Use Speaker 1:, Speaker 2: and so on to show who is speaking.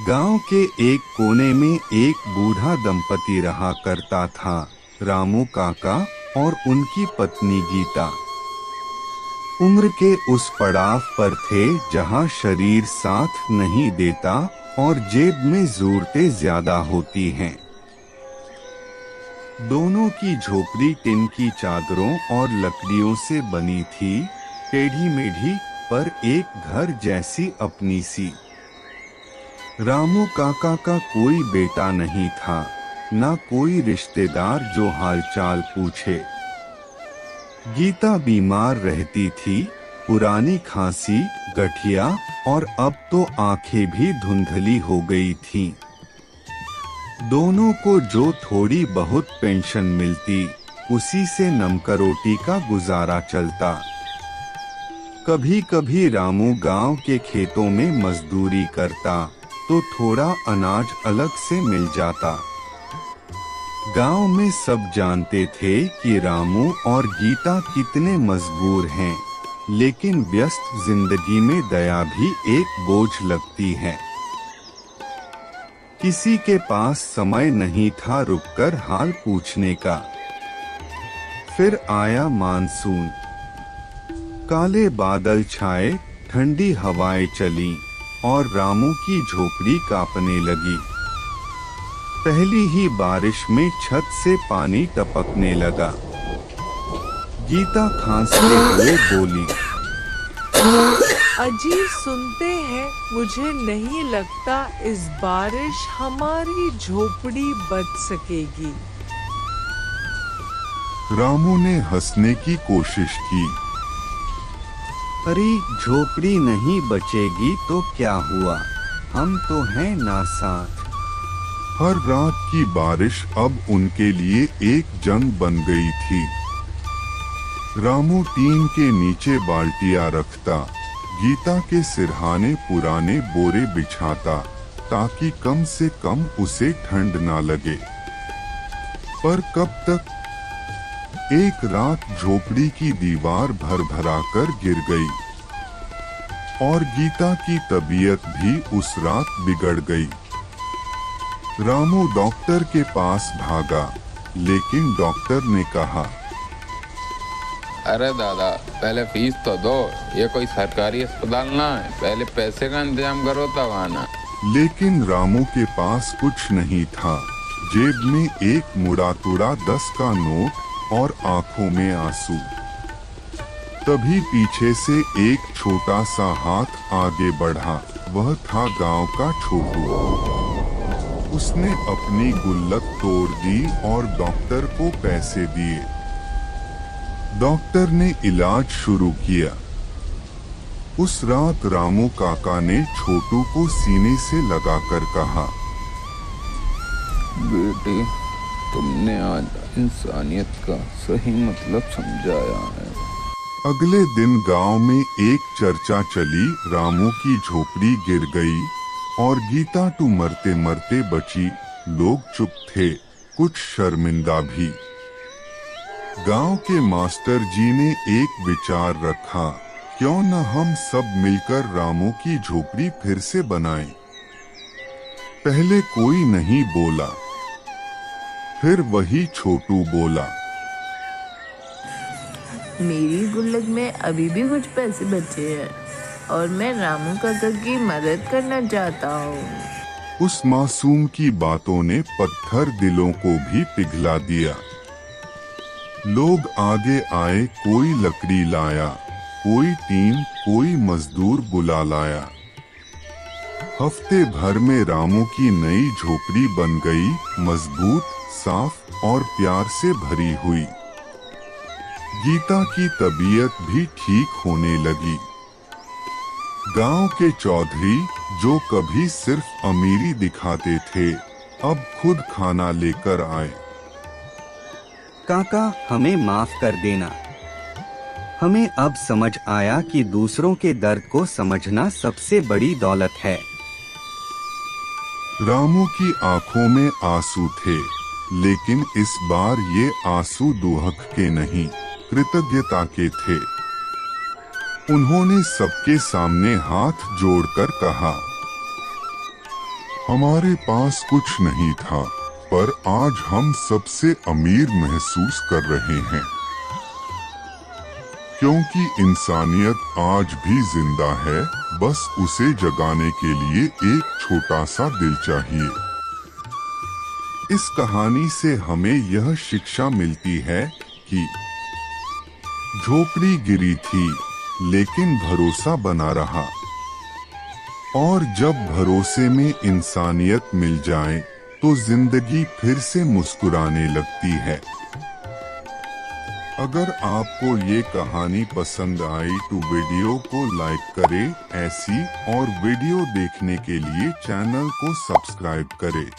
Speaker 1: गांव के एक कोने में एक बूढ़ा दंपति रहा करता था, रामू काका और उनकी पत्नी गीता। उम्र के उस पड़ाव पर थे जहां शरीर साथ नहीं देता और जेब में ज़रूरतें ज्यादा होती हैं। दोनों की झोपड़ी टिन की चादरों और लकड़ियों से बनी थी, टेढ़ी मेढ़ी पर एक घर जैसी अपनी सी। रामू काका का कोई बेटा नहीं था, ना कोई रिश्तेदार जो हालचाल पूछे। गीता बीमार रहती थी, पुरानी खांसी, गठिया और अब तो आंखें भी धुंधली हो गई थीं। दोनों को जो थोड़ी बहुत पेंशन मिलती, उसी से नमकरोटी का गुजारा चलता। कभी कभी रामू गांव के खेतों में मजदूरी करता तो थोड़ा अनाज अलग से मिल जाता। गांव में सब जानते थे कि रामू और गीता कितने मजबूर हैं, लेकिन व्यस्त जिंदगी में दया भी एक बोझ लगती है। किसी के पास समय नहीं था रुककर हाल पूछने का। फिर आया मानसून। काले बादल छाए, ठंडी हवाएं चली और रामू की झोपड़ी कांपने लगी। पहली ही बारिश में छत से पानी टपकने लगा। गीता खांसते हुए बोली,
Speaker 2: अजी सुनते हैं, मुझे नहीं लगता इस बारिश हमारी झोपड़ी बच सकेगी।
Speaker 1: रामू ने हंसने की कोशिश की। अरे झोपड़ी नहीं बचेगी तो क्या हुआ, हम तो हैं ना साथ। हर रात की बारिश अब उनके लिए एक जंग बन गई थी। रामू टीन के नीचे बाल्टियां रखता, गीता के सिरहाने पुराने बोरे बिछाता, ताकि कम से कम उसे ठंड ना लगे। पर कब तक? एक रात झोपड़ी की दीवार भरभरा कर गिर गई और गीता की तबीयत भी उस रात बिगड़ गई। रामू डॉक्टर के पास भागा, लेकिन डॉक्टर ने कहा,
Speaker 3: अरे दादा, पहले फीस तो दो, ये कोई सरकारी अस्पताल ना है, पहले पैसे का इंतजाम करो तब आना।
Speaker 1: लेकिन रामू के पास कुछ नहीं था। जेब में एक मुड़ा तुड़ा 10 का नोट और आंखों में आंसू। तभी पीछे से एक छोटा सा हाथ आगे बढ़ा। वह था गांव का छोटू। उसने अपनी गुल्लक तोड़ दी और डॉक्टर को पैसे दिए। डॉक्टर ने इलाज शुरू किया। उस रात रामू काका ने छोटू को सीने से लगाकर कहा,
Speaker 3: बेटी, तुमने आज इंसानियत का सही मतलब समझाया है।
Speaker 1: अगले दिन गांव में एक चर्चा चली। रामू की झोपड़ी गिर गई और गीता तो मरते मरते बची। लोग चुप थे, कुछ शर्मिंदा भी। गांव के मास्टर जी ने एक विचार रखा, क्यों न हम सब मिलकर रामू की झोपड़ी फिर से बनाएं। पहले कोई नहीं बोला, फिर वही छोटू बोला,
Speaker 4: मेरी गुल्लक में अभी भी कुछ पैसे बचे हैं और मैं रामू काका की मदद करना चाहता हूँ।
Speaker 1: उस मासूम की बातों ने पत्थर दिलों को भी पिघला दिया। लोग आगे आए, कोई लकड़ी लाया, कोई टीन, कोई मजदूर बुला लाया। हफ्ते भर में रामू की नई झोपड़ी बन गई, मजबूत, साफ और प्यार से भरी हुई। गीता की तबीयत भी ठीक होने लगी। गांव के चौधरी, जो कभी सिर्फ अमीरी दिखाते थे, अब खुद खाना लेकर आए।
Speaker 5: काका, हमें माफ कर देना। हमें अब समझ आया कि दूसरों के दर्द को समझना सबसे बड़ी दौलत है।
Speaker 1: रामू की आंखों में आंसू थे, लेकिन इस बार ये आंसू दुहक के नहीं, कृतज्ञता के थे। उन्होंने सबके सामने हाथ जोड़कर कहा,
Speaker 6: हमारे पास कुछ नहीं था, पर आज हम सबसे अमीर महसूस कर रहे हैं, क्योंकि इंसानियत आज भी जिंदा है, बस उसे जगाने के लिए एक छोटा सा दिल चाहिए।
Speaker 1: इस कहानी से हमें यह शिक्षा मिलती है कि झोपड़ी गिरी थी, लेकिन भरोसा बना रहा, और जब भरोसे में इंसानियत मिल जाए तो जिंदगी फिर से मुस्कुराने लगती है। अगर आपको ये कहानी पसंद आई तो वीडियो को लाइक करें, ऐसी और वीडियो देखने के लिए चैनल को सब्सक्राइब करें।